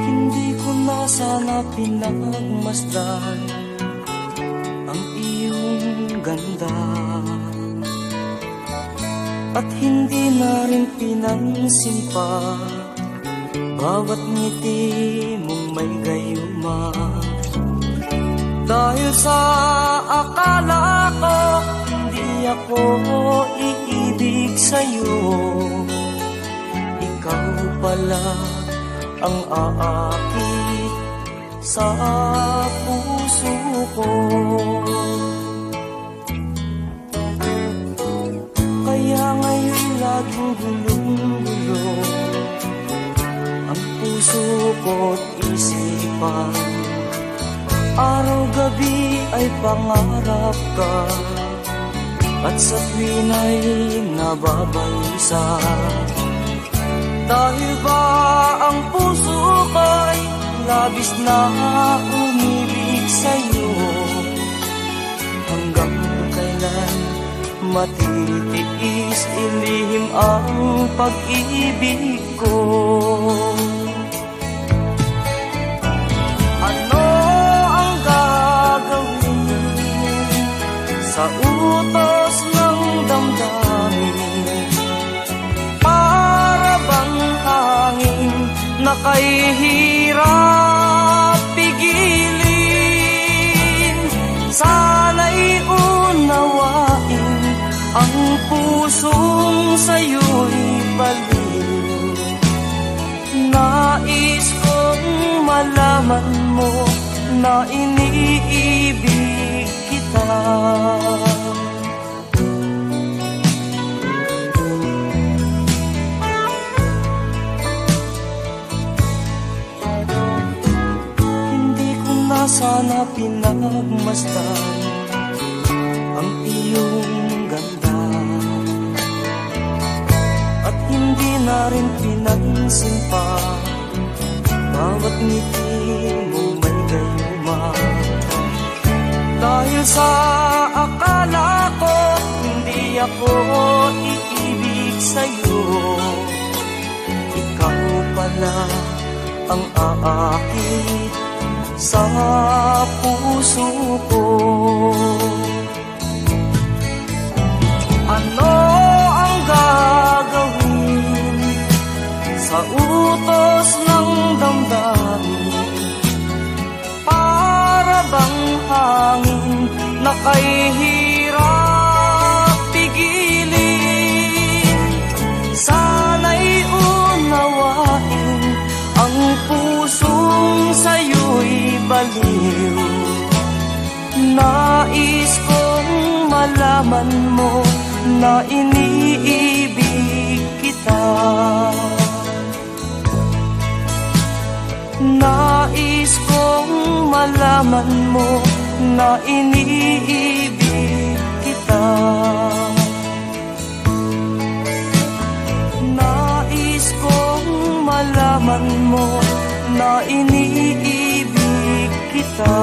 Hindi ko na sana pinagmasdan ang iyong ganda, at hindi na rin pinansin pa bawat ngiti mong may gayuma. Dahil sa akala ko hindi ako iibig sa'yo, ikaw pala ang aakit sa puso ko. Kaya ngayon laging gulong-gulong ang puso ko't isipan. Araw-gabi ay pangarap ka, at sa tuwin ay nababalisa. Dahil ba ang puso ko'y labis na umibig sa'yo, hanggang kailan matitiis ilihim ang pag-ibig ko? Ano ang gagawin sa utos ng damdamin? Para bang hangin na kay hirap pigilin? Sana'y unawain ang pusong sa'yo'y baliw. Nais kong malaman mo na iniibig kita. Hindi ko na sana pinagmasdan ang iyong ganda, at hindi na rin pinansin pa bawat ngiti mo may gayuma. Dahil sa akala ko hindi ako iibig sa'yo, ikaw pala ang aakit sa puso ko. Ano ang gagawin sa utos ng damdamin? Para bang hangin na kay hirap pigilin? Sana'y unawain ang pusong sa'yo'y baliw. Nais kong malaman mo na iniibig kita. Nais kong malaman mo na iniibig kita. Nais kong malaman mo na iniibig kita.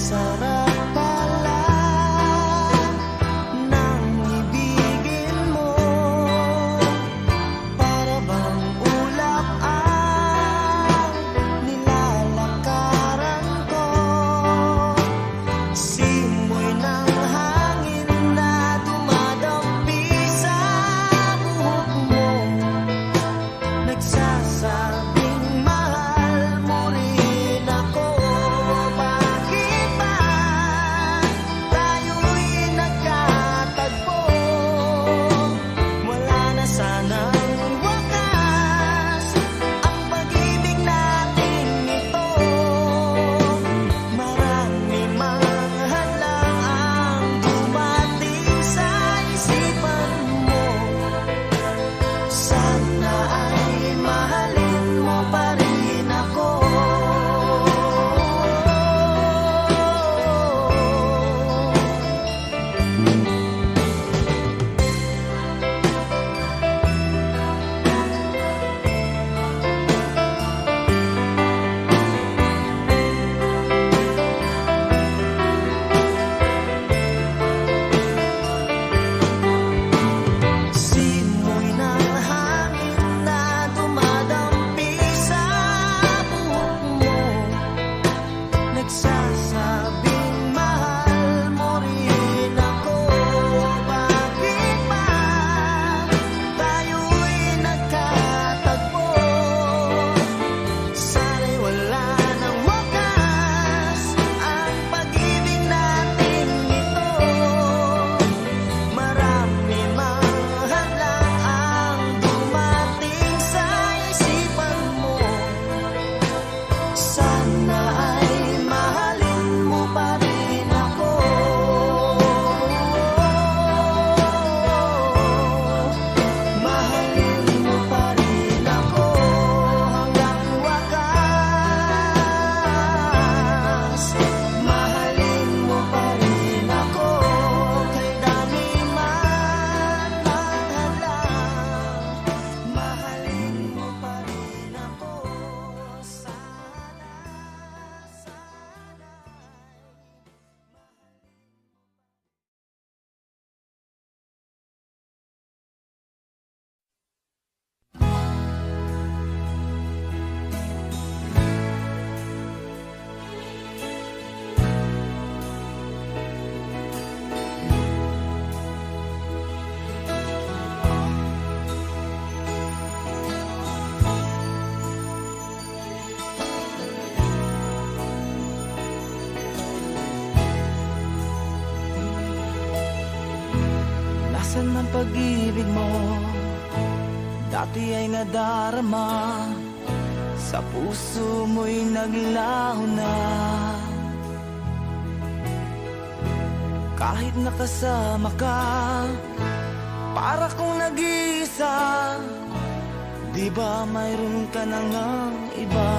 sarap pala ng ibigin mo. Para bang ulap ang nilalakaran ko. Simoy ng hangin na dumadampi sa buhok mo. Nagsasabing mahal mo rin ako. Bakit ba tayo'y nagkatagpo? Wala na sanang wakas ang pag-ibig natin ito. Marami mang hadlang ang dumating sa isipan mo. Sana ay mahalin mo pa rin ako. Simoy ng hangin na dumadampi sa buhok mo. Nagsasabing mahal mo rin ako. Bakit ba tayo'y nagkatagpo? Sana'y wala nang wakas ang pag-ibig natin ito. Marami mang hadlang ang dumating sa isipan mo. Sana ay mahalin mo pa rin ako. Mahalin mo pa rin ako hanggang wakas. Mahalin mo pa rin ako kay dami man ang hadlang. Mahalin mo pa rin ako. Sana. Nasaan ang pag-ibig mo? Dati ay nadarama, sa puso mo'y naglaho na. Kahit nakasama ka, para kong nag-iisa. Di ba mayroon ka na ngang iba?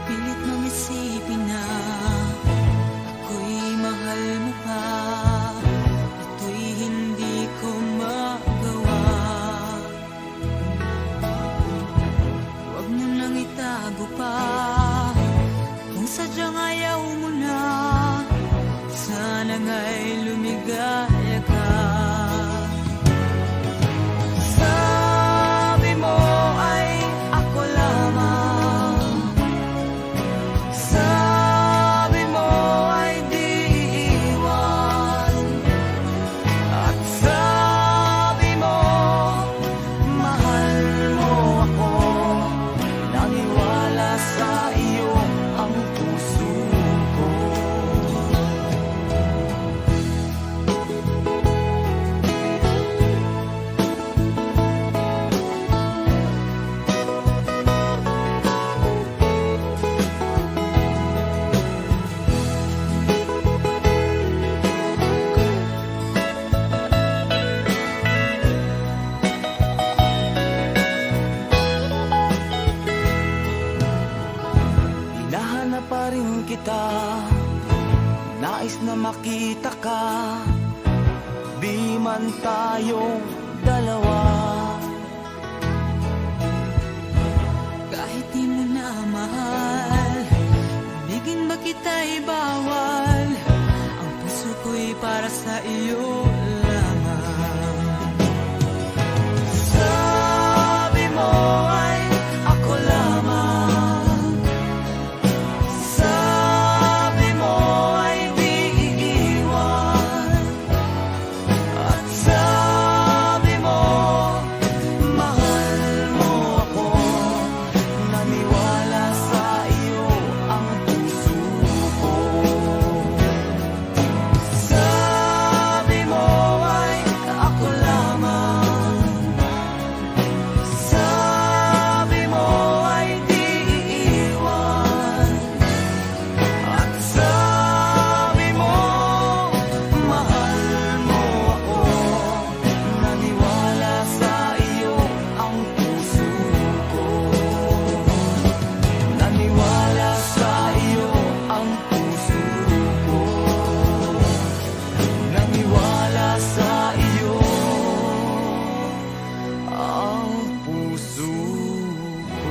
Pilit mong isipin na ako'y mahal mo pa. Ito'y hindi ko magawa. Huwag mo nang itago pa. Kung sadyang ayaw mo na, sana nga'y lumigaya ka. Sabi mo ay ako lamang. Sabi mo ay di iiwan. At sabi mo, mahal mo ako. Naniwala sa iyo ang puso ko. Hinahanap pa rin kita, nais na makita ka. Di man tayong dalawa. Kahit di mo na mahal, iyo lamang. Sabi mo ay ako lamang. Sabi mo ay di iiwan. At sabi mo, mahal mo ako. Naniwala sa iyo ang puso ko. Sabi mo ay ako lamang. Sabi mo ay di iiwan. At sabi mo, mahal mo ako. Naniwala sa iyo ang puso ko. Naniwala sa iyo ang puso ko. Naniwala sa iyo ang puso ko.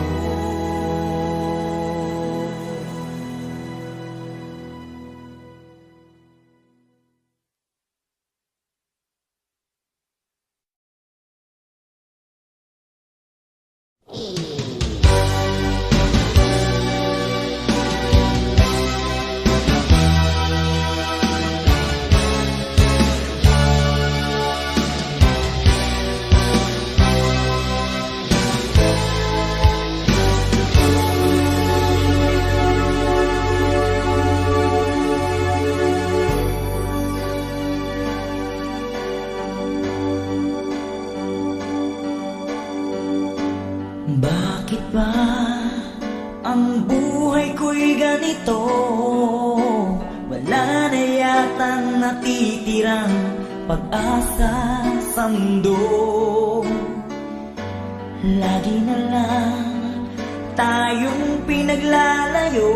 Bakit ba ang buhay ko'y ganito? Wala na yatang natitirang pag-asa sa mundo. Lagi na lang tayong pinaglalayo.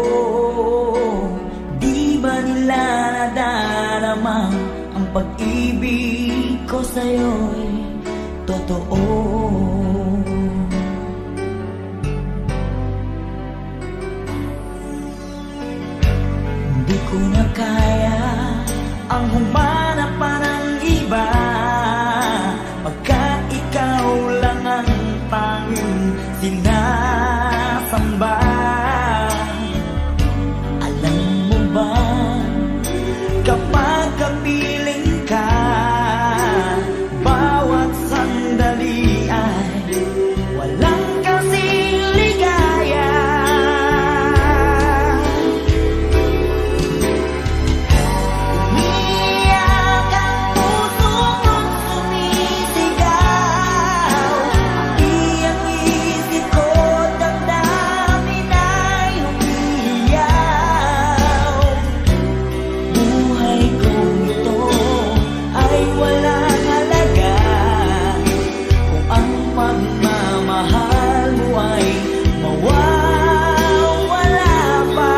Di ba nila nadarama ang pag-ibig ko sa'yo'y totoo? Di ko na kaya ang humanap pa ng iba, pagkat ikaw lang ang tanging sinasamba. Alam mo ba, kapag kapiling ka, bawat sandali ay walang kasing ligaya. Umiyak ang puso ko't sumisigaw. Iyang isip ko, damdamin ay umiiyaw. Buhay kong ito ay walang halaga kung ang pagmamahal mo ay mawawala pa.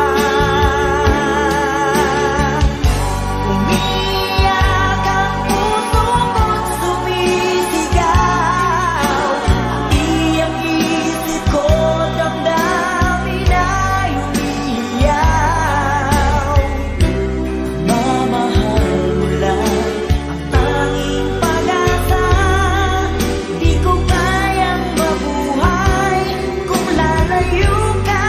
Umiyak ang puso ko't sumisigaw. Iyang isip ko, damdamin ay umiiyaw. Mamahal mo lang ang tanging pag-asa. Di ko kayang mabuhay kung lalayo ka.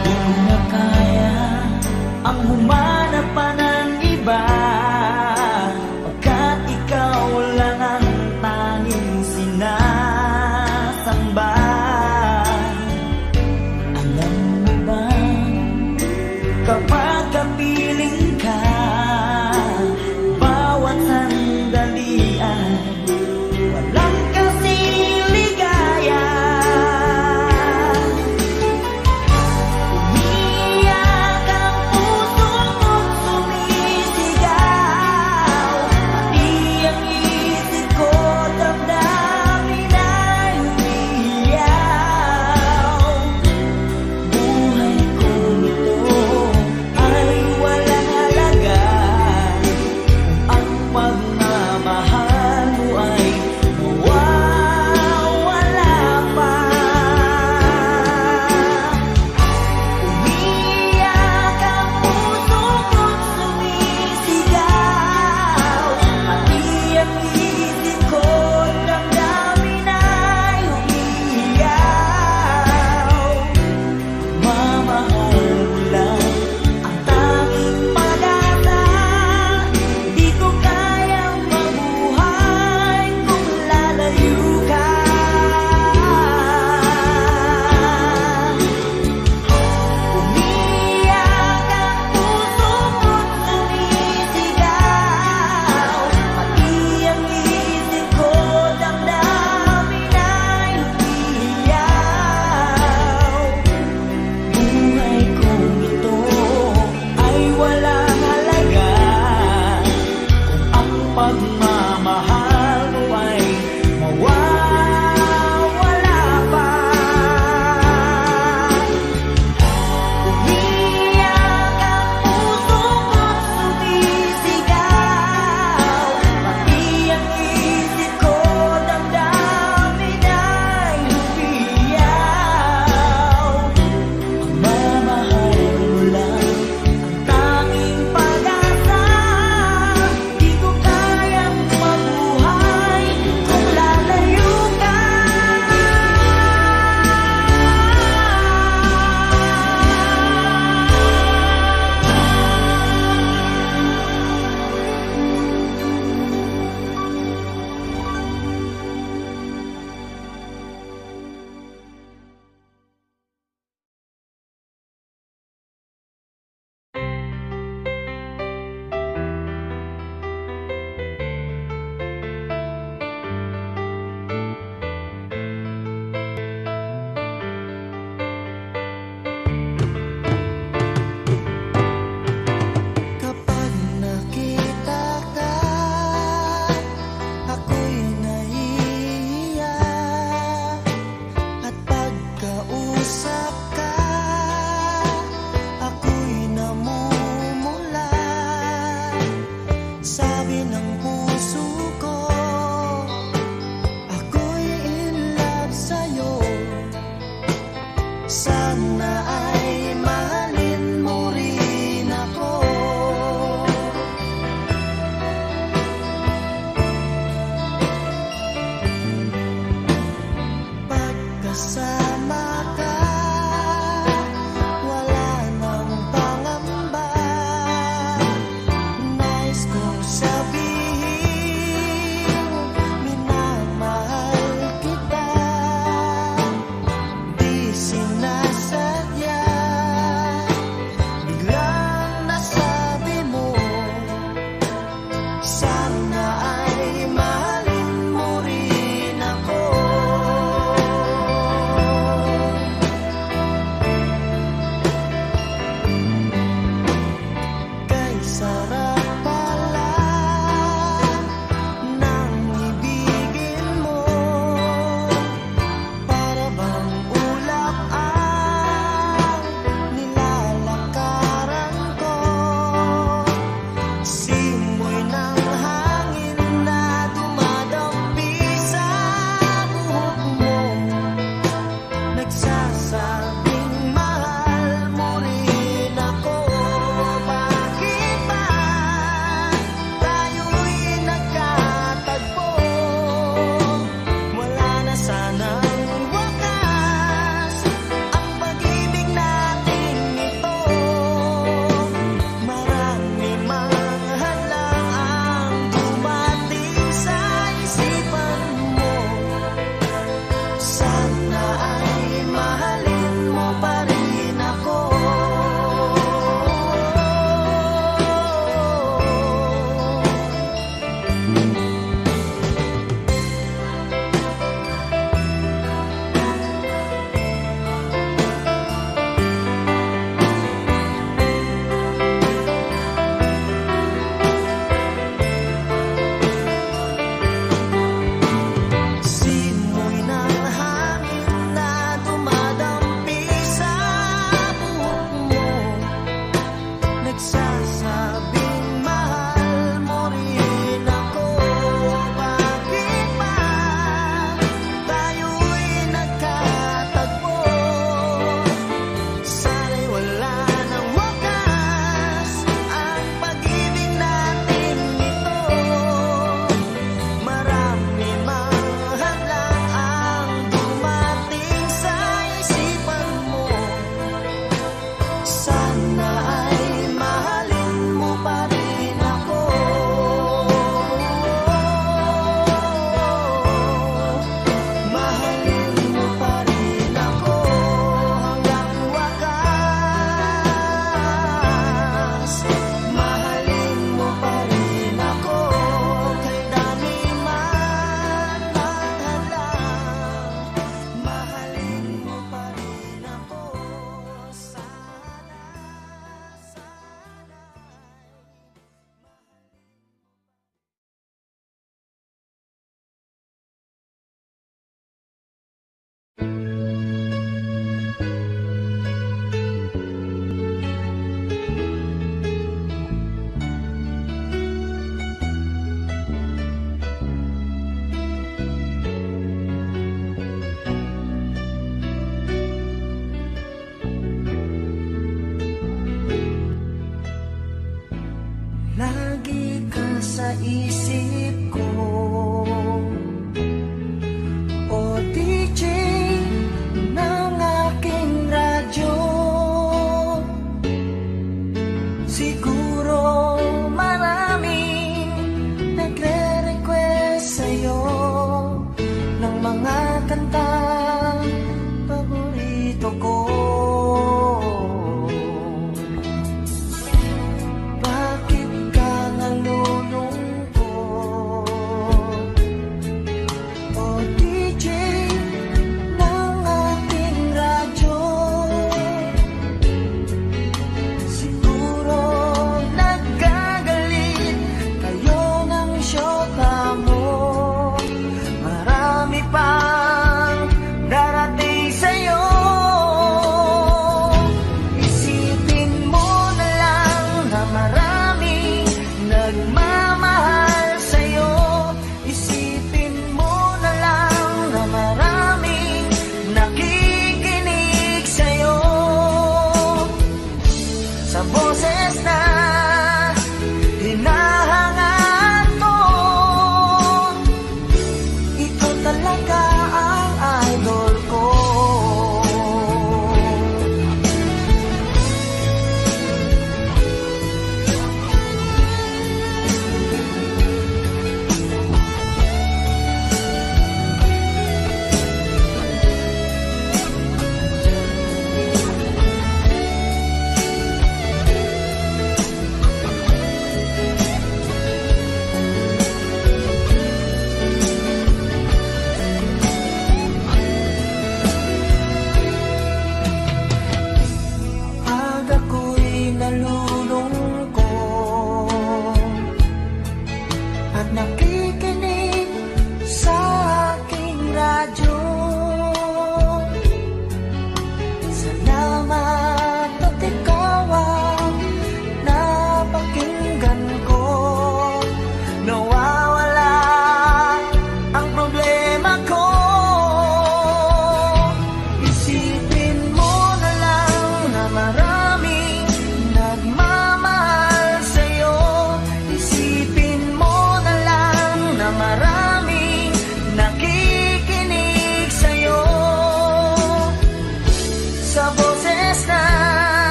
Di ko na kaya ang humanap pa ng iba, pagkat ikaw lang ang tanging sinasamba. Alam mo ba, kapag kapiling ka, bawat sandali ay walang kasing ligaya.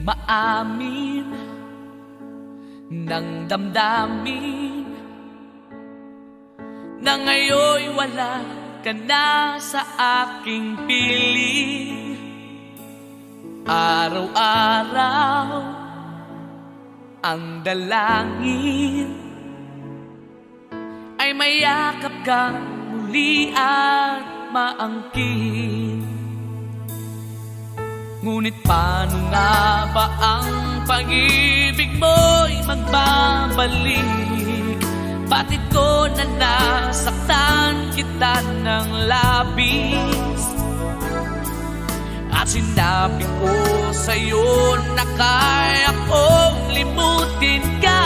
maamin ng damdamin na ngayon'y wala ka na sa aking piling. Araw-araw ang dalangin ay mayakap ka muli at maangkin. Ngunit paano nga ba ang pag-ibig mo'y magbabalik? Bakit ko na nasaktan kita ng labis? At sinabi ko sa'yo na kaya kong limutin ka.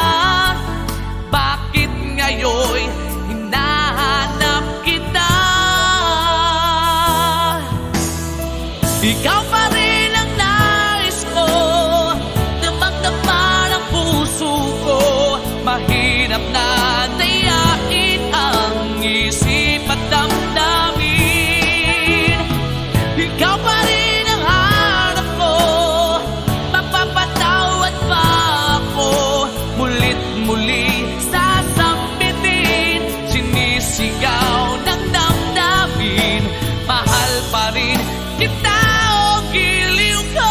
Bakit ngayon'y hinahanap kita? Ikaw pa rin ang nais ko, damang-dama ng puso ko. Mahirap na dayain ang isip at damdamin. Ikaw pa rin ang hanap ko, mapapatawad pa ako. Mulit muli sasambitin, sinisigaw ng damdamin. Mahal pa rin kita o giliw ko.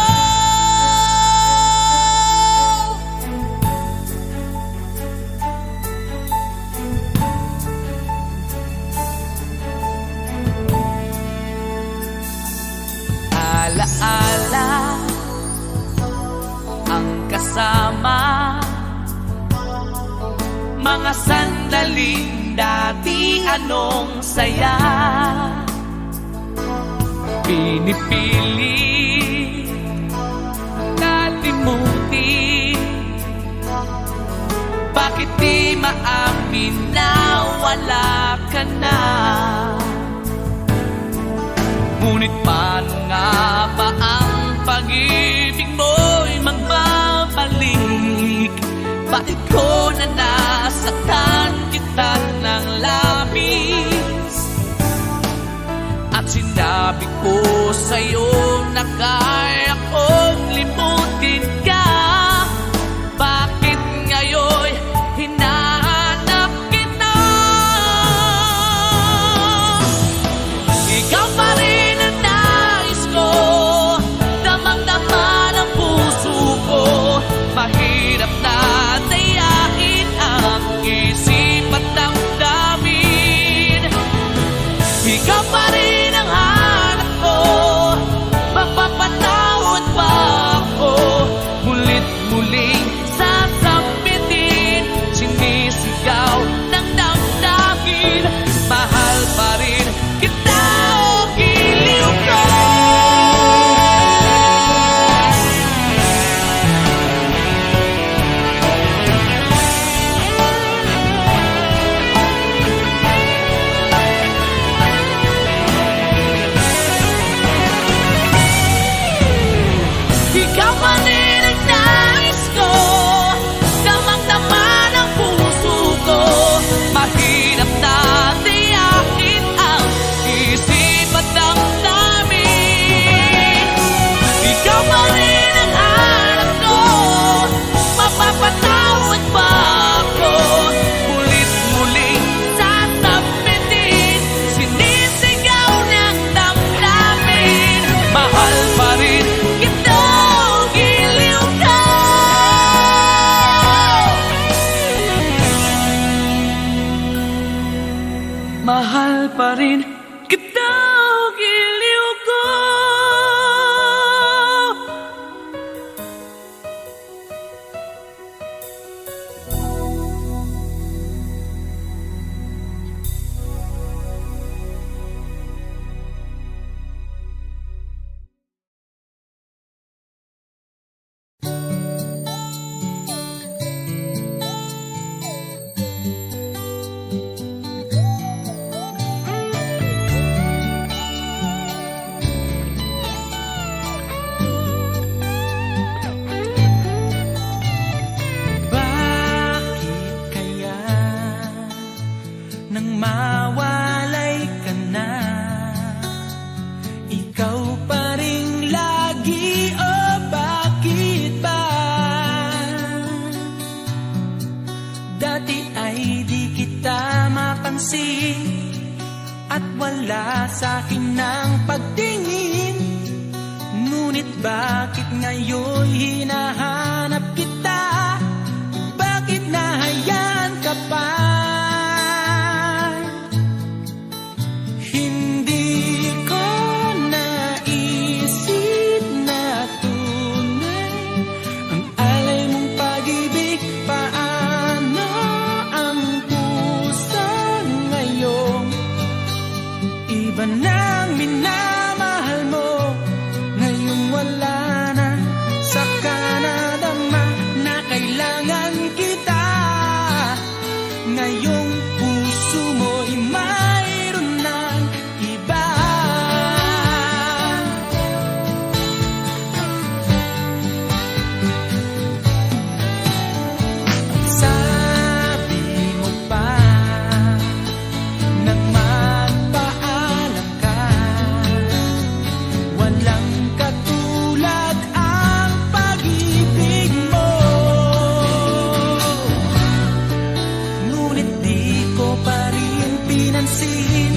Alaala ang kasama, mga sandaling dati anong saya. Pinipili kalimutin, bakit di maamin na wala ka na? Ngunit paano nga ba ang pag-ibig mo'y magbabalik? Bakit ko na nasaktan kita ng labis? At sinabi ko sa'yo na kaya kong limutin ka. Bakit ngayon'y hinahanap kita? Ikaw pa rin ang nais ko, damang-dama ng puso ko. Mahirap na dayain ang isip at damdamin. Ikaw pa rin ang hanap ko, mapapatawad pa ako. Mulit-muling sasambitin, sinisigaw ng damdamin. Mahal pa rin kita o giliw ko. Ikaw pa rin ang nais ko, damang-dama ng puso ko. Mahirap na dayain ang isip at damdamin. Ikaw pa rin ang hanap ko, mapapatawad pa ako. Mulit-muling sasambitin, sinisigaw ng damdamin. Mahal pa rin kita o giliw ka. Mahal pa rin kita o giliw ko. napapansin at wala sa'kin ng pagtingin. Ngunit bakit ngayon hinahanap kita? Bakit nahayaan ka pa? Hindi ko naisip na tunay ang alay mong pag-ibig. Paano ang puso ngayon? Iba nang minamahal mo, ngayong wala na. Saka nadama na kailangan kita. Ngayong puso mo'y mayroon ng iba. Sabi mo pa nang magpaalam ka, walang katulad ang pag-ibig mo. Ngunit di ko pa rin pinansin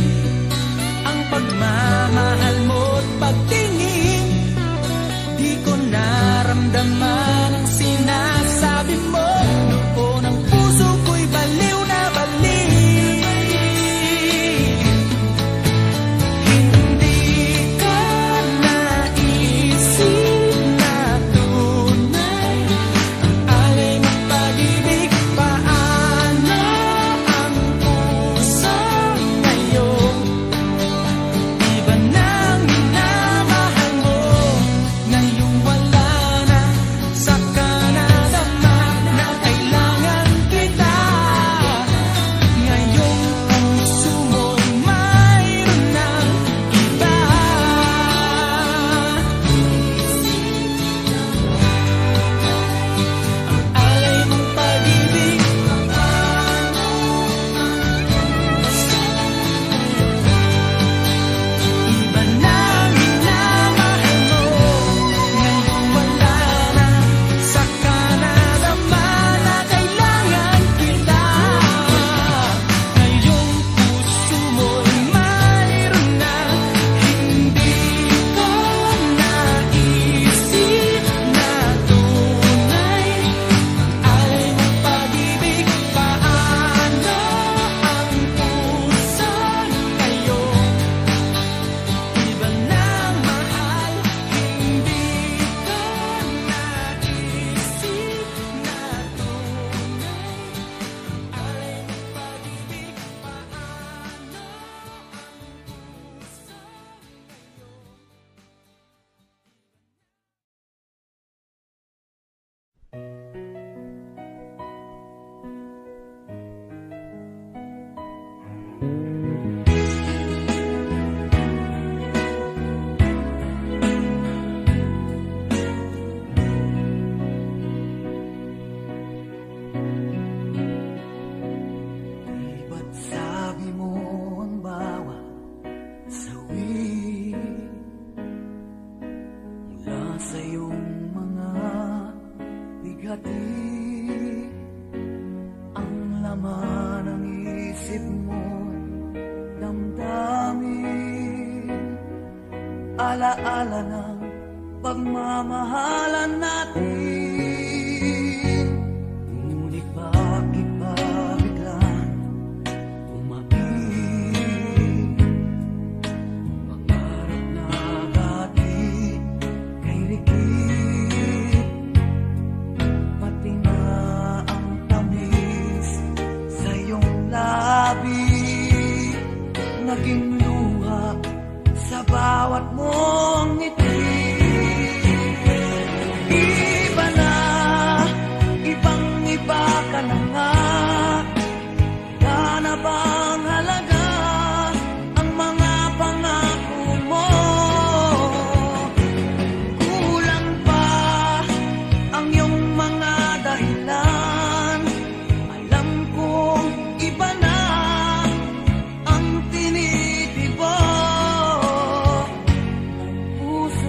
ang pagmamahal mo't pagtingin. Di ko naramdaman ang sinasabi mo. Noon ang puso ko'y baliw na baliw. Hindi ko naisip na tunay ang alay mong pag-ibig. Paano ang puso ngayon? Iba nang minamahal mo, ngayong wala na. Saka nadama na kailangan kita. Ngayong puso mo'y mayroon ng iba. Ang alay mong pag-ibig. Iba nang minamahal mo, ngayong wala na. Saka nadama na kailangan kita. Ngayong puso mo'y mayroon na. Hindi ko naisip na tunay ang alay mong pag-ibig. Paano ang puso ngayon? Iba nang mahal, hindi ko naisip na tunay ang alay mong pag-ibig. Paano ang puso ngayon? Di ba't sabi mo ang bawat sawi mula sa iyong mga bigati ang laman ng isip mo, damdamin, alaala ng pagmamahalan natin. Ngunit bakit ba biglang umamin? Pangarap na dati kay Rikit, pati na ang tamis sa iyong labi, naging luha sa bawat mong ngiti. Iba na, ibang-iba ka na nga. Wala na bang halaga ang mga pangako mo? Kulang pa ang iyong mga dahilan. Alam kong iba na ang tinitibok ng puso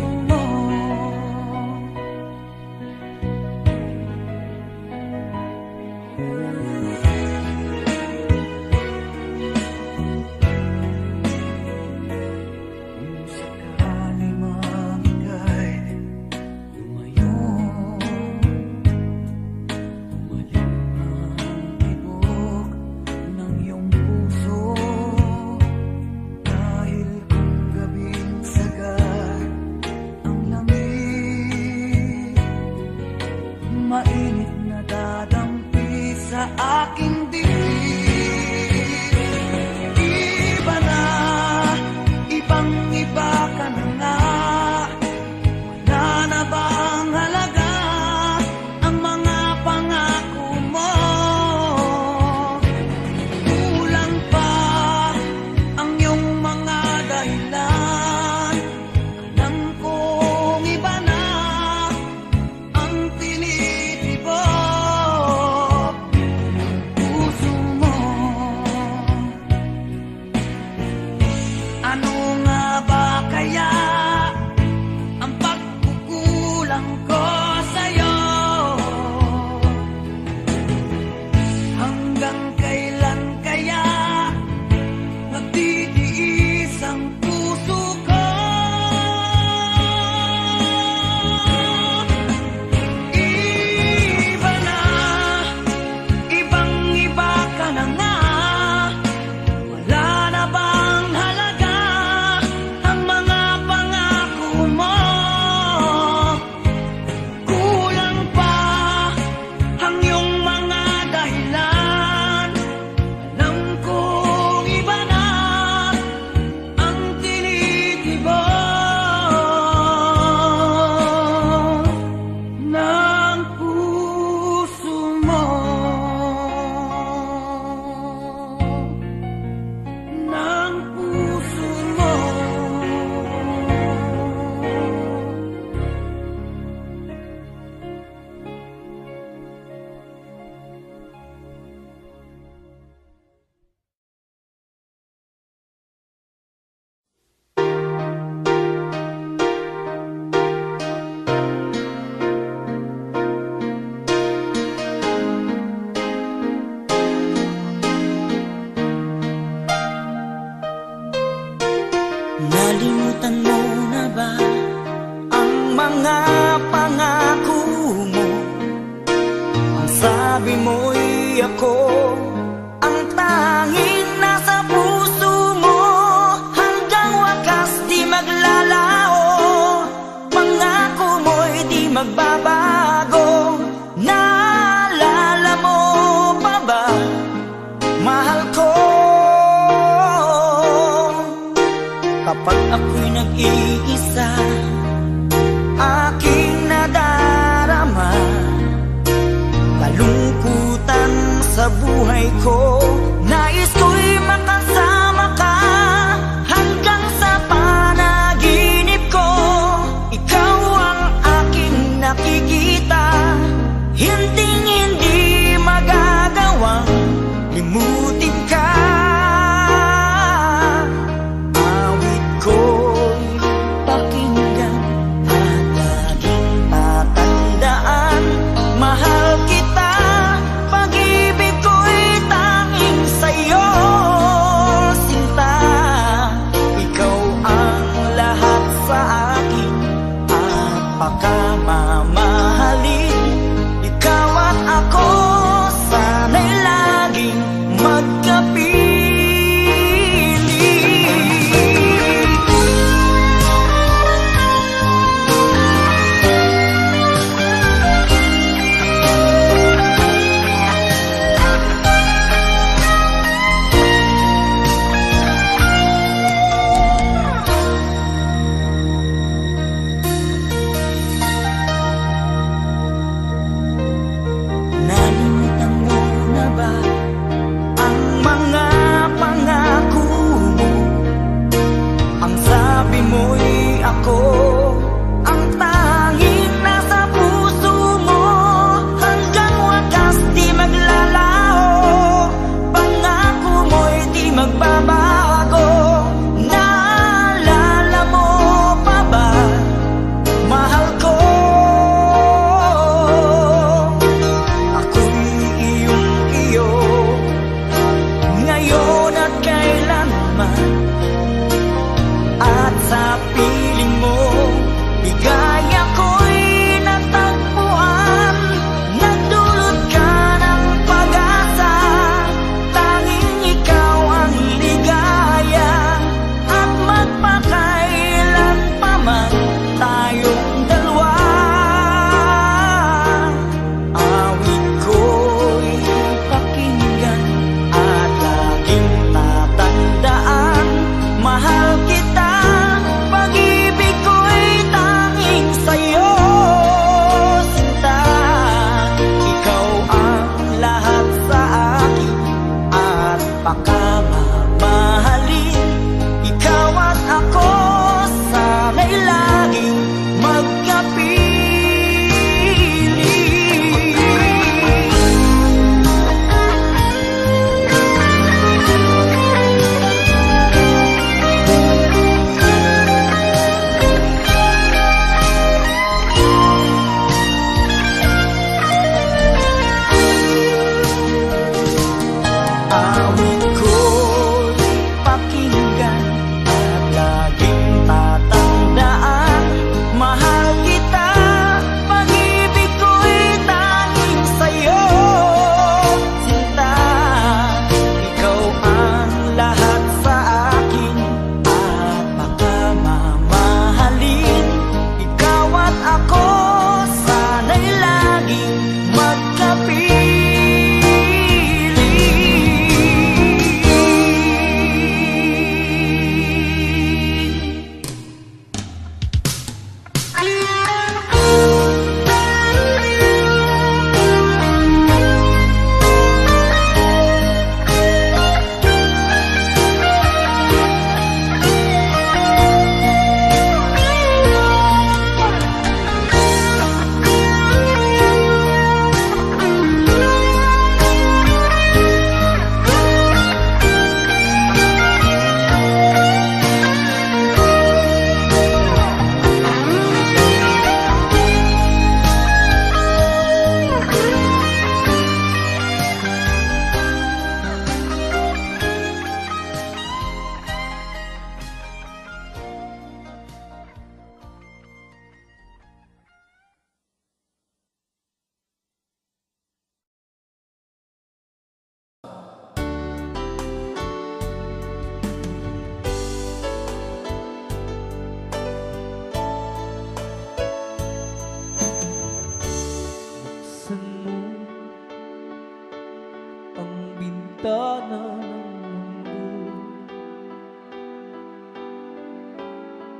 Nalimutan mo na ba ang mga pangako mo? Ang sabi mo'y ako ang tanging nasa puso mo. Hanggang wakas di maglalao, pangako mo'y di magbabago. Naalala mo pa ba, mahal ko? Kapag ako'y nag-iisa, aking nadarama kalungkutan sa buhay ko. Nais ko'y makasama ka hanggang sa panaginip ko. Ikaw ang aking nakikita, hinding-hindi magagawang limutin ka. Awit ko'y pakinggan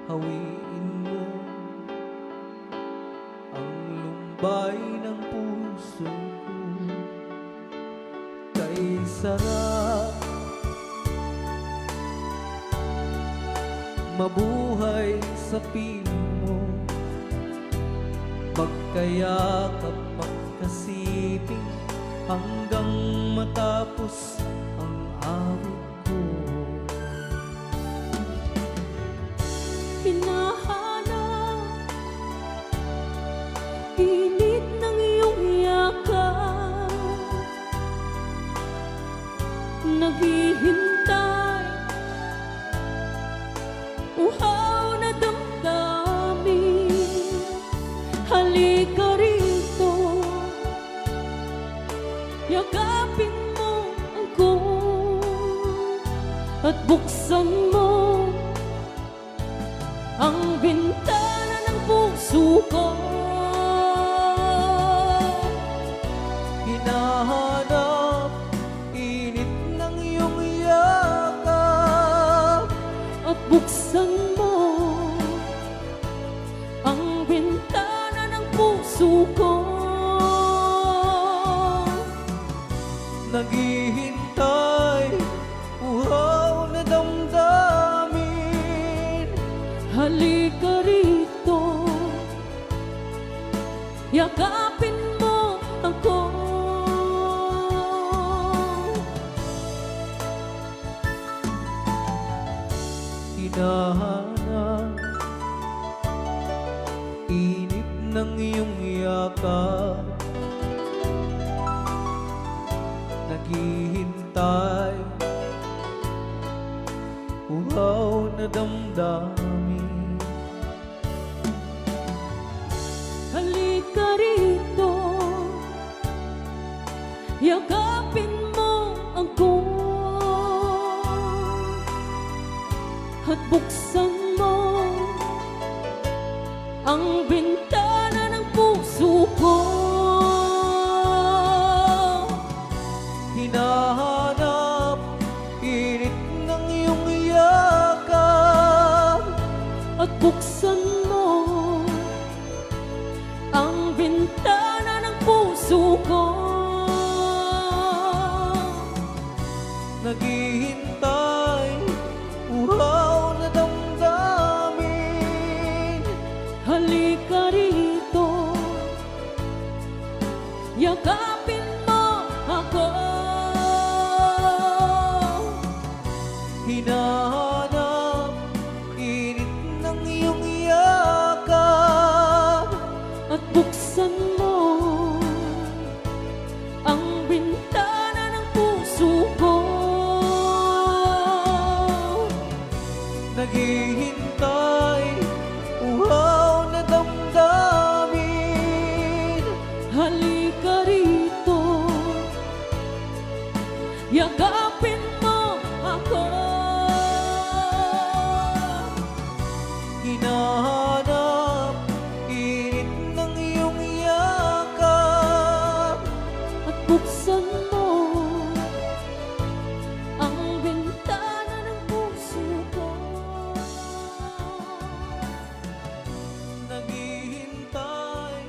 hawiin mo ang lumbay ng puso ko. Kay sarap mabuhay sa piling mo, magkayakap, magkasiping hanggang matapos ang awit ko. Hinahanap init ng iyong yakap, naghihintay uhaw na damdamin. Halika rito, yakapin mo ako at buksan mo ang bintana ng puso ko. Hinahanap init ng iyong yakap At buksan mo ang bintana ng puso ko. naghihintay, uhaw na damdamin. Halika rito, yakapin mo ako. Hinahanap init ng iyong yakap, naghihintay, uhaw na damdamin. Halika rito, yakapin mo ako at buksan mo ang bintana ng puso ko. Hinahanap init ng iyong yakap, At buksan mo ang bintana ng puso ko. naghihintay, uhaw na damdamin. Halika rito, yakapin mo ako. Hinahanap init ng iyong yakap, At buksan mo ang bintana ng puso ko. naghihintay, uhaw na damdamin. Halika rito, yakapin mo ako. Hinahanap init ng iyong yakap, At buksan mo ang bintana ng puso ko. naghihintay,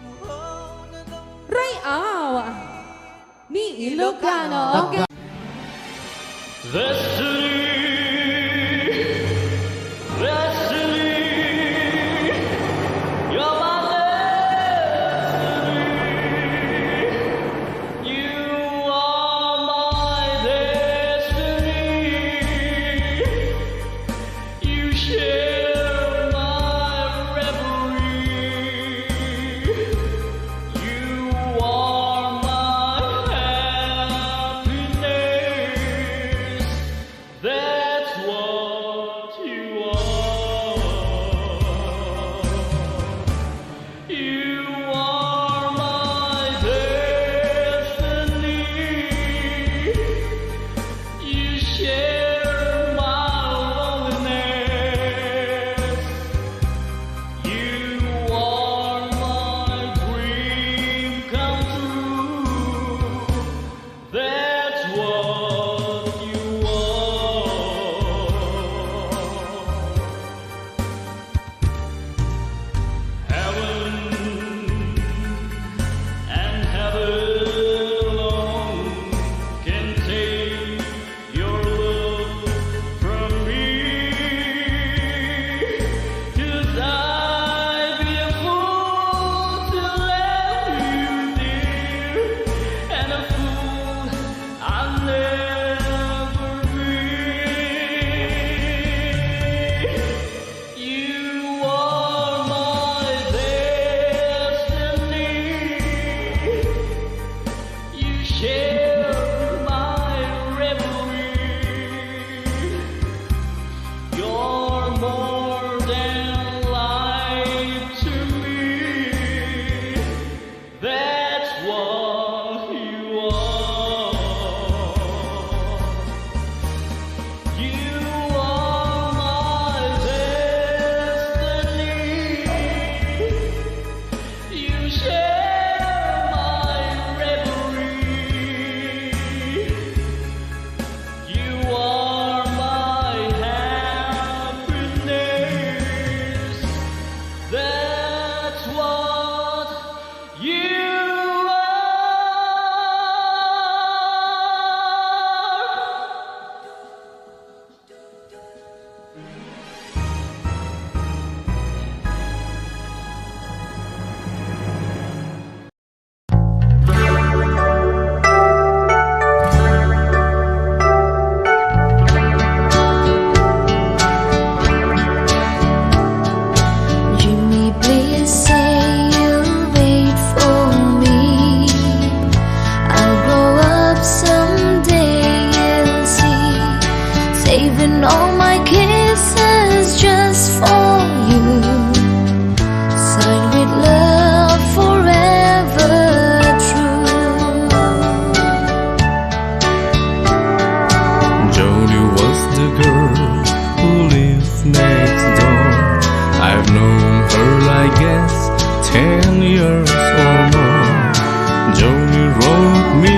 uhaw na damdamin. Ray Aw ni Ilocano. You're my destiny. You are my destiny. You share my reverie. You are my happiness. Jimmy, please say you'll wait for me. I'll grow up someday, you'll see. Saving all my kisses just for you. Signed with love forever true. Jody was the girl who lived next door. I've known her, I guess, 10 years or more. Jody wrote me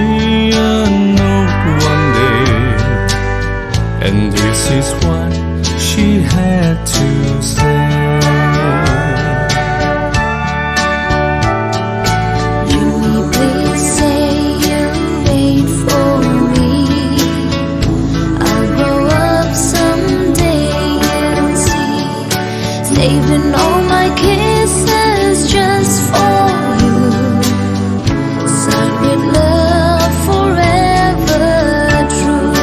a note one day, and this is what she had to say. Jimmy, please say you'll wait for me. I'll grow up someday, you'll see. Saving all my kisses just for you. Signed with love forever true.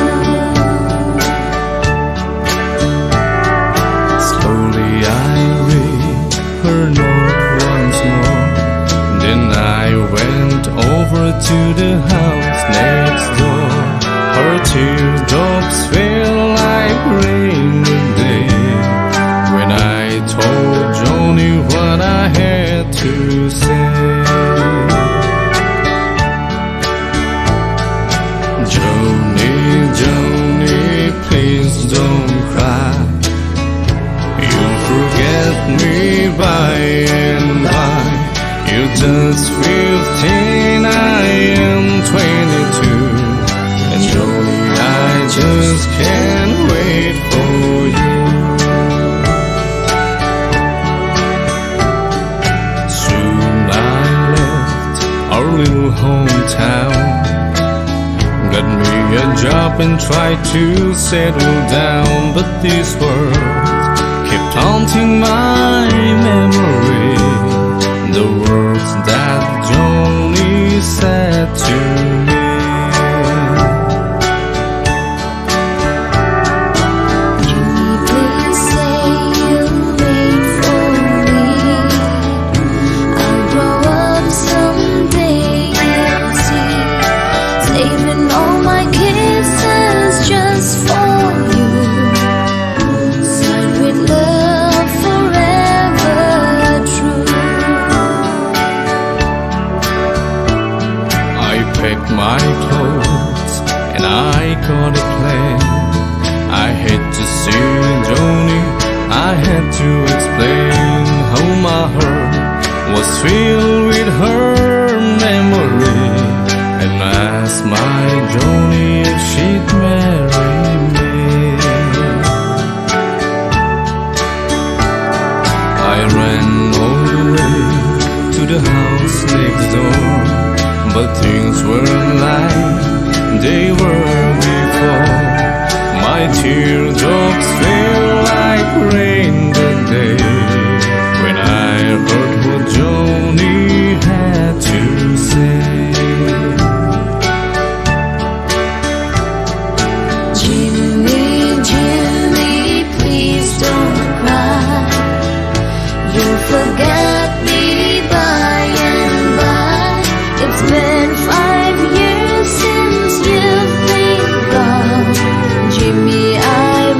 Slowly I read her note once more. Then I went over to the house next door. Her teardrops fell like rain today when I told Joni what I had to say. Joni, Joni, please don't cry. You'll forget me by and by. You're just 15, I am 22. And Joni, I just can't wait for you. Soon I left our little hometown. Got me a job and tried to settle down, but these words kept haunting my memory. The words that Joni said to me. Jimmy, please say you'll wait for me. I'll grow up someday, you'll see. Saving all my kisses just for you. Signed with love forever true. I packed my clothes and I got a plan. I had to see Joni, I had to explain how my heart was filled with her memory, and asked my Joni if she'd marry me. I ran all the way to the house next door, but things weren't like they were before. My teardrops fell like rain that day when I heard what Joni had to say. Jimmy, Jimmy, please don't cry. You'll forget me by and by. It's been 5 years since you've been gone. Jimmy, I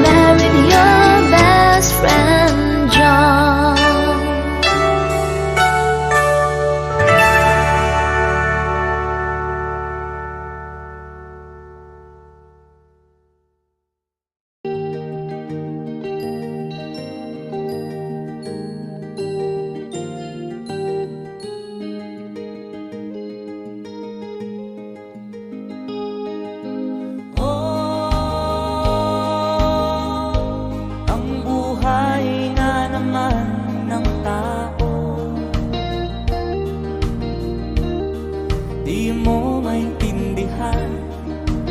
married your best friend, John. Ang buhay nga naman ng tao, di mo maintindihan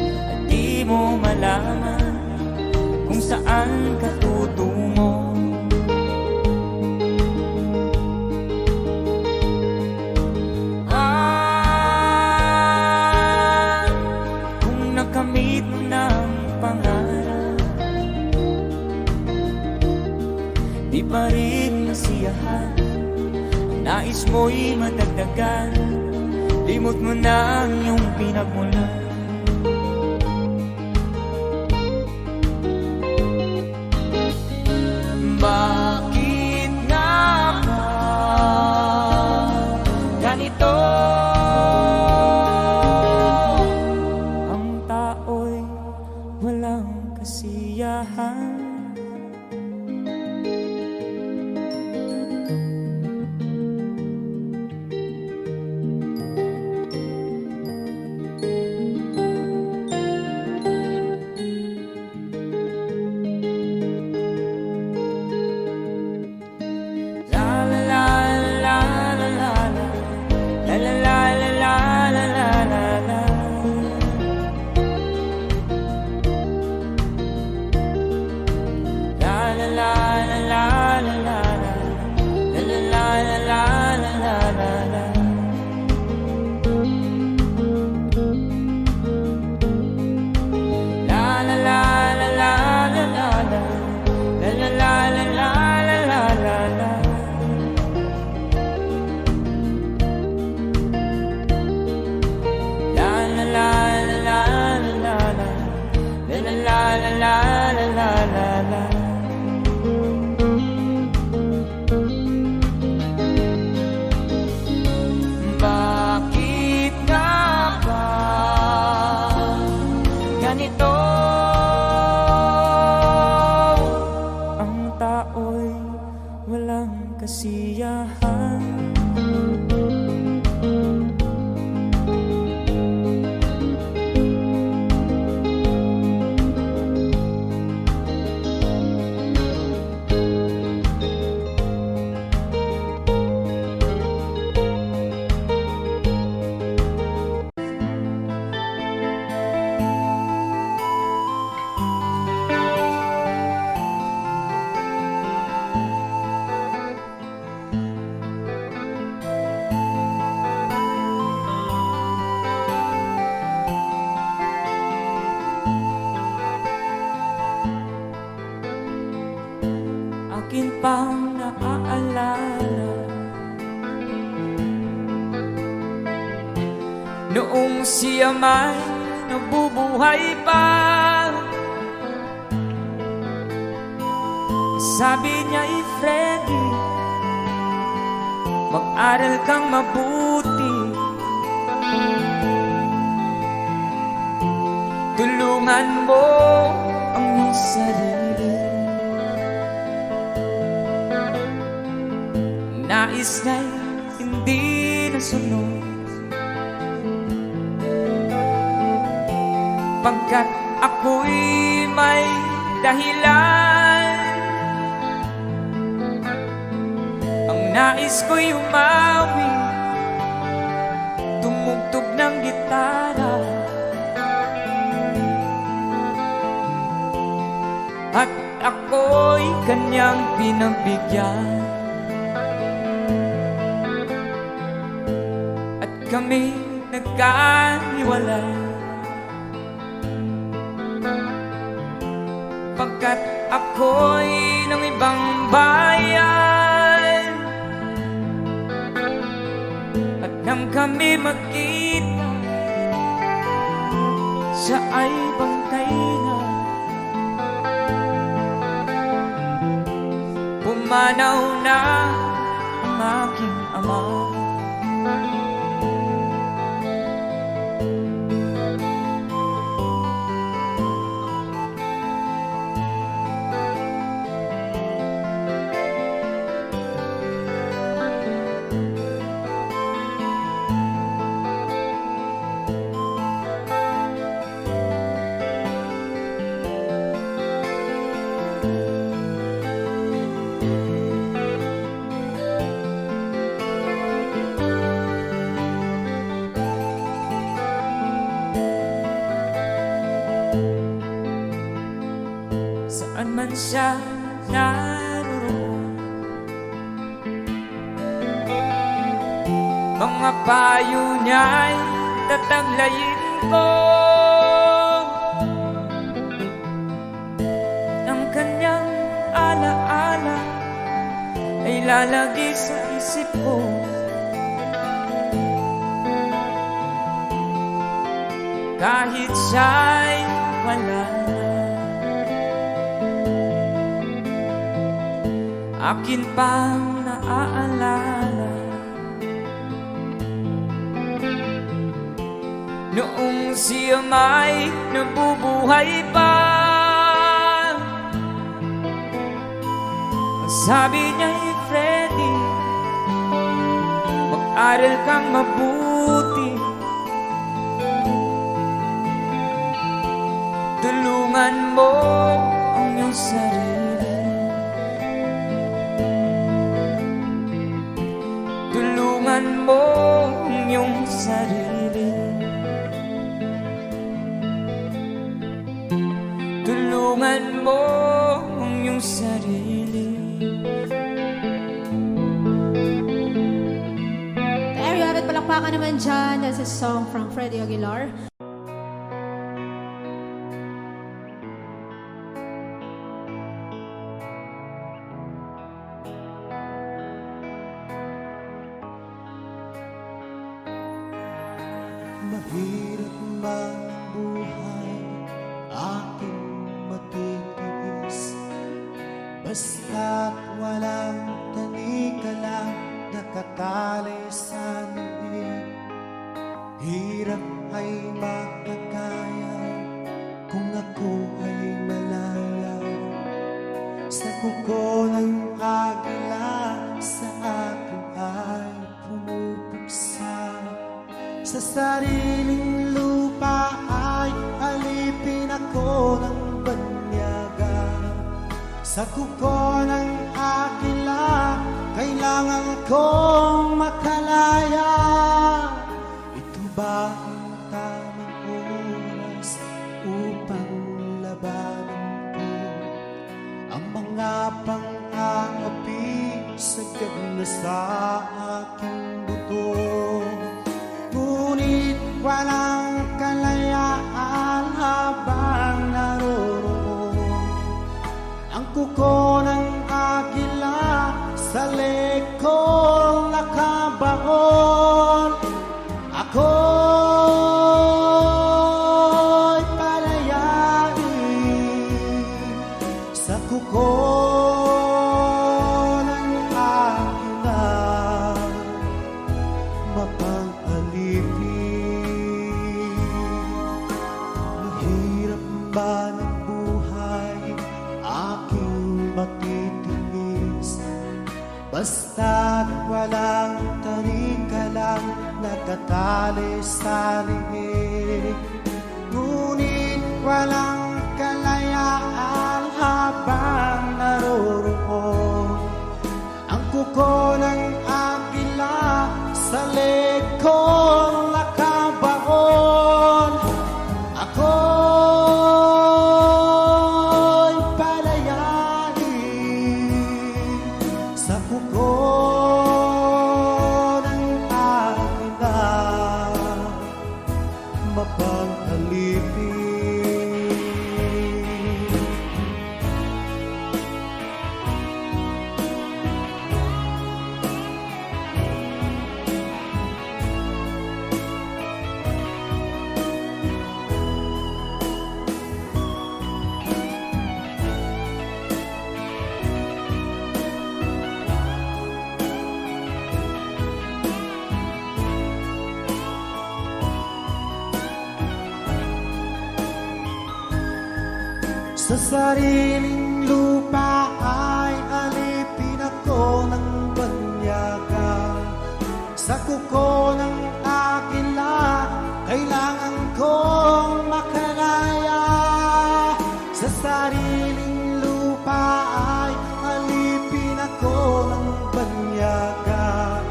at di mo malaman kung saan ka tutungo. di pa rin masiyahan. Nais mo'y madagdagan, limot mo na ang iyong pinagmulan. Bakit nga ba ganito? Ang tao'y walang kasiyahan. Bakit nga ba ganito? Ang tao'y walang kasiyahan. Akin pang naaalala noong siya may nabubuhay pa. Sabi niya, Freddy, mag-aral kang mabuti, tulungan mo ang iyong sarili. Nais na'y hindi nasunod, pagkat ako'y may dahilan. Ang nais ko'y umawi, tumugtog ng gitara, at ako'y kanyang pinagbigyan. Kami nagkahiwalay, pagkat ako'y ng ibang bayan. At nang kami magkita, siya ay bangkay na. Pumanaw na ang aking ama. Saan man siya naroon, mga payo niya'y tataglayin ko. Ang kanyang alaala naglalagi sa isip ko. Kahit siya'y wala na, akin pang naaalala noong siya may nabubuhay pa. Sabi niya, Freddy, mag-aral kang mabuti, tulungan mo ang iyong sarili, tulungan mo ang iyong sarili, tulungan mo ang iyong sarili. There you have it, palakpakan naman dyan. That's a song from Freddie Aguilar. Mahirap man ang buhay, aking matitiis. Basta't walang tanika lang nakatali sa liig. Hirap ay makakaya kung ako ay malaya. Sa kuko ng agila sa akin ay pumupuksa. Sa sariling lupa ay alipin ako ng banyaga. Sa kuko ng agila, kailangan kong makalaya. Ito ba ang tamang oras upang labanan ko ang mga pang-aapi sagad na sa aking buto? Ngunit walang kalayaan habang naroroon ang kuko ng agila sa lekong nakabaon. Ako'y palayain sa kuko ng agila, mapang-alipin. Mahirap ba ng buhay, aking matitiis. Basta't walang tanika lang nakatali sa liig. Ngunit walang kalayaan habang naroroon ang kuko ng agila sa lekong nakabaon. Ako'y palayain sa kuko ng agila, mapang-alipin. Sa sariling lupa ay alipin ako ng banyaga. Sa kuko ng agila, kailangan kong makalaya. Sa sariling lupa ay alipin ako ng banyaga.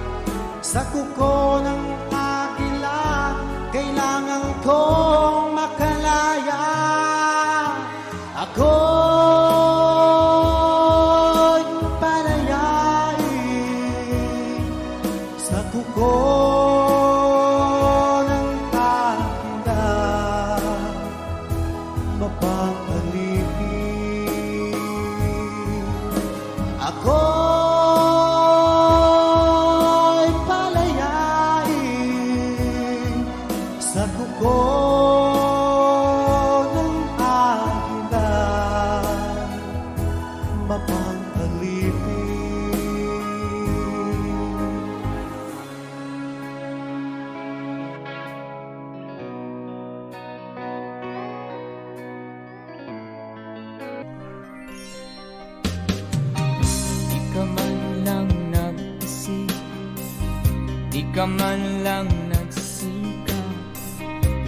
Sa kuko ng agila, kailangan kong makalaya. Ako'y palayain sa kuko ng agila, mapang-alipin. Ako'y alipin. Di ka man lang nag-isip, di ka man lang nagsikap,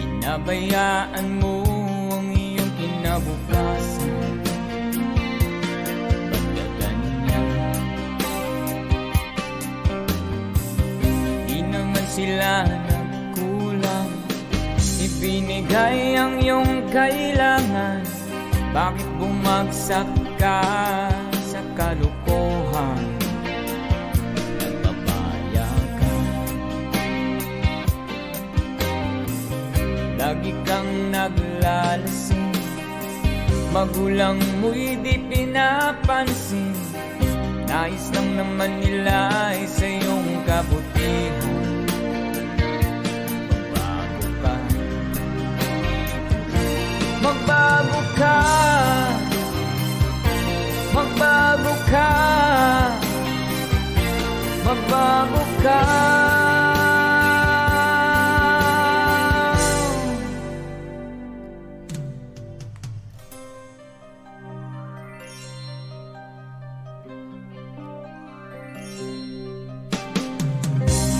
pinabayaan mo ang iyong kinabukasan. Ba't ka ganyan? Di naman sila nagkulang, ibinigay ang iyong kailangan. Bakit bumagsak ka sa kalokohan? Nagpapaya ka, lagi kang naglalasing, magulang mo'y di pinapansin. Nais lang naman nila ay sa iyong kabutihan. Magbago ka, magbago ka, magbago ka.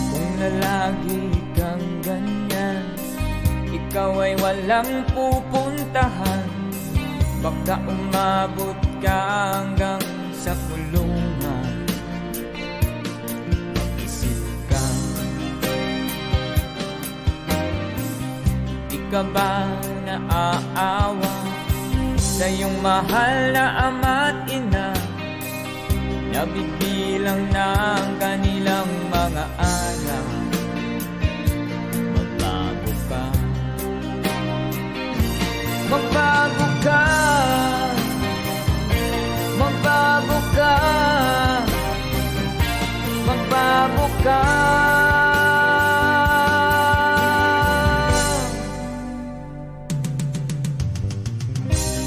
Kung lalagi kang ganyan, ikaw ay walang pupuntahan. Baka umabot ka hanggang sa kulungan. Mag-isip ka, di ka ba naaawa sa iyong mahal na ama't ina? Nabibilang na ang kanilang mga araw. Magbago ka, magbago ka, magbago ka, magbago ka.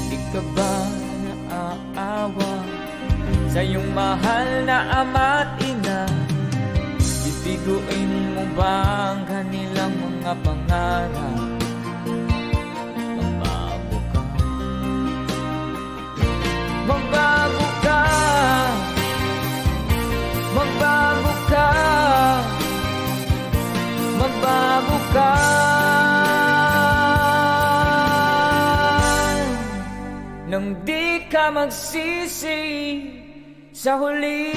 Di ka ba naaawa sa iyong mahal na ama't ina? Bibiguin mo ba ang kanilang mga pangarap? Magbago ka, magbago ka, magbago ka. Nang di ka magsisi sa huli.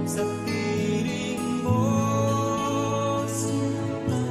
Sa piling mo, sinta,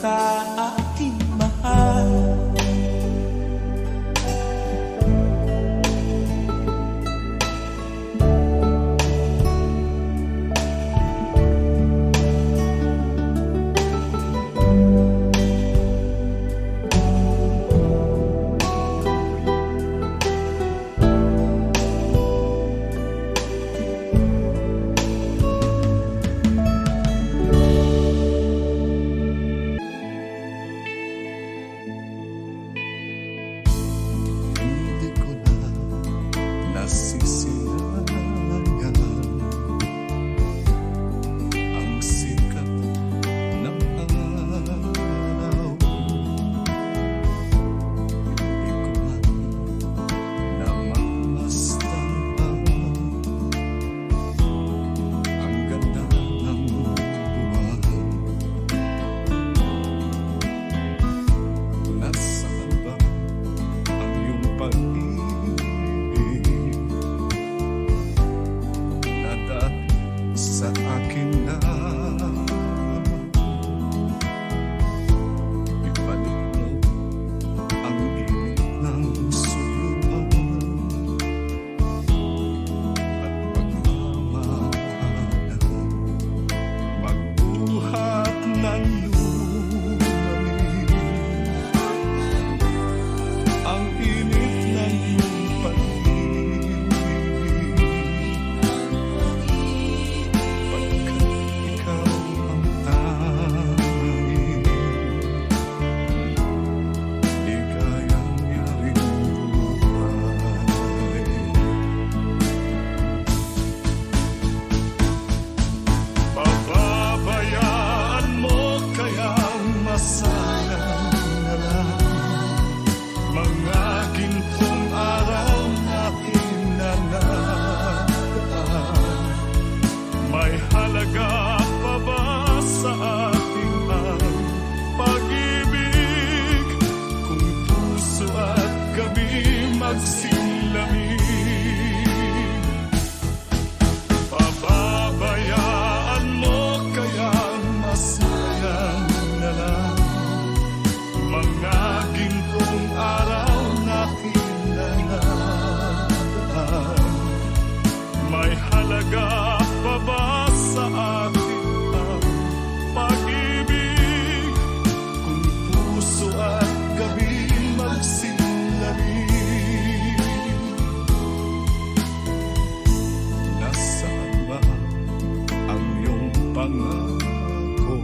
ka aking mahal. Hindi ko na nasisilayan ang sikat ng araw. Hindi ko man namamastan pa ang ganda ng buwan. Nasaan ba ang iyong pag-ibig na dati sa akin na ibalik mo ang init ng suyuan at pagmamahalan, magbuhat ng lumalim ang init ng iyong pag-ibig, pagkat ikaw ang tanging ligayang yaring buhay. Pababayaan mo kaya masayang na lang mga gintong araw natin na nakaraan. May halaga pa ba sa ating ang pag-ibig kung puso at gabi magsilamig? Pababayaan mo kaya masayang na lang mga gintong araw natin na nakaraan. May halaga pa ba sa atin ang pag-ibig kung puso at gabi magsilamig? Nasaan ba ang iyong pangako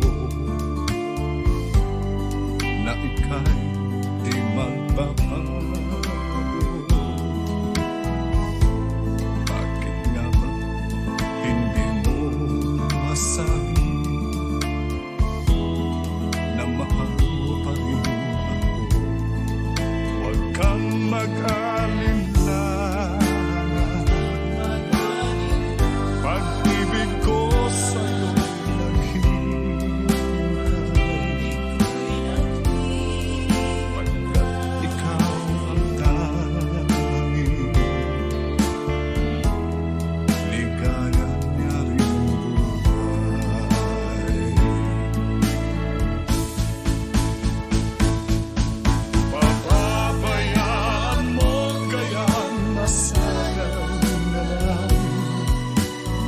na ika'y di magbabago? Bakit nga ba hindi mo masabi na mahal mo pa rin ako? Huwag kang mag-alinlangan, pag-ibig ko sa'yo naghihintay, pagkat ikaw ang tanging ligayang yaring buhay. Pababayaan mo kaya masayang na lang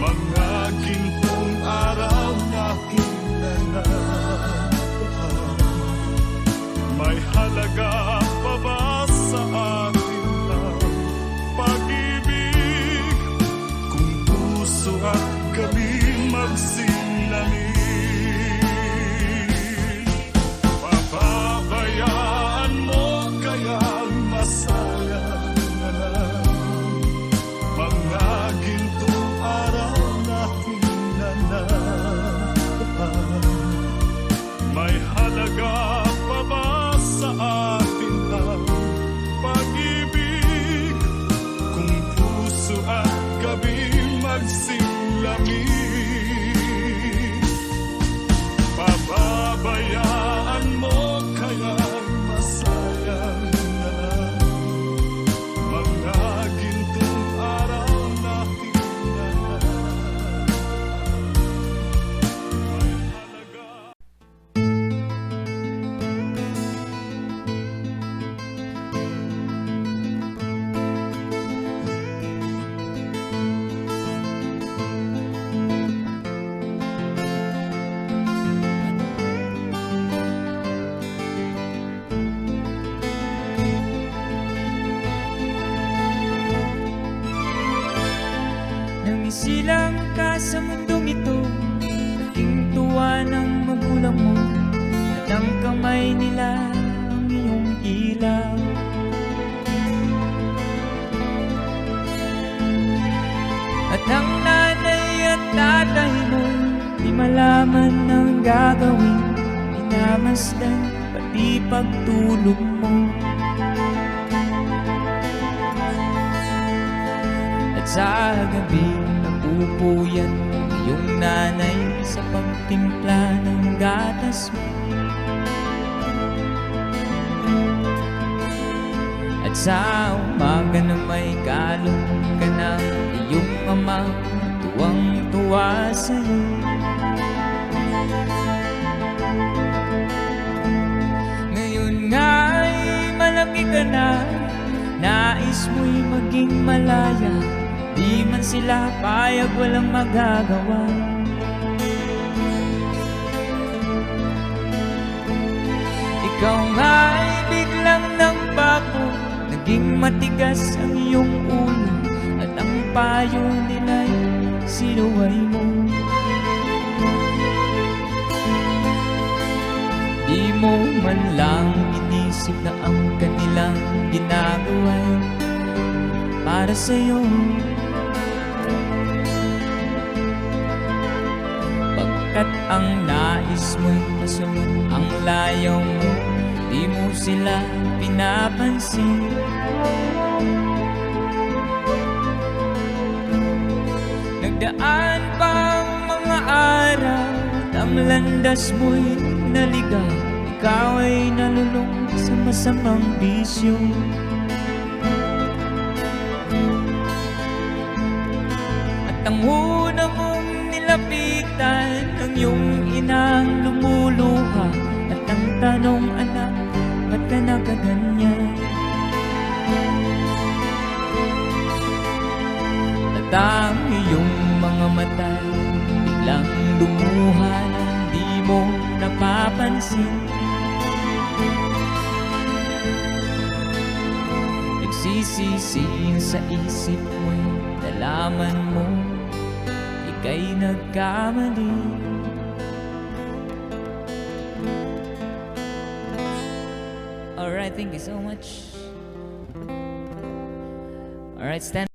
mga gintong araw natin na nakaraan. May halaga pa ba sa atin ang pag-ibig kung puso at gabi magsilamig? Pababayaan mo kaya masayang na lang mga gintong araw natin na nakaraan. May halaga pa ba sa atin ang pag-ibig kung puso at gabi magsilamig? Pababayaan mo kaya masayang na lang mga gintong araw natin na nakaraan. May halaga kamay nila ang iyong ilaw. At ang nanay at tatay mo di malaman ang gagawin, minamasdan pati pagtulog mo. At sa gabi napupuyat yung nanay sa pagtimpla ng gatas mo. At sa umaga na may kalong ka na iyong ama, tuwang-tuwa sa'yo. Ngayon nga'y malaki ka na, nais mo'y maging malaya, di man sila payag, walang magagawa. Ikaw nga'y biglang nagbago, naging matigas ang iyong ulo, at ang payo nila'y sinuway mo. Di mo man lang inisip na ang kanilang ginagawa'y para sa'yo. Pagkat ang nais mo'y masunod ang layaw mo, di mo sila pinapansin. Nagdaan pa ang mga araw at ang landas mo'y naligaw, ikaw ay nalulong sa masamang bisyo. At ang una mong nilapitan ang iyong inang lumuluha, at ang tanong, anak, ba't ka nakaganyan? At ang iyong mga mata biglang lumuha nang di mo napapansin. Nagsisisi sa isip mo'y nalaman mo ika'y nagkamali. Alright, thank you so much. Alright, stand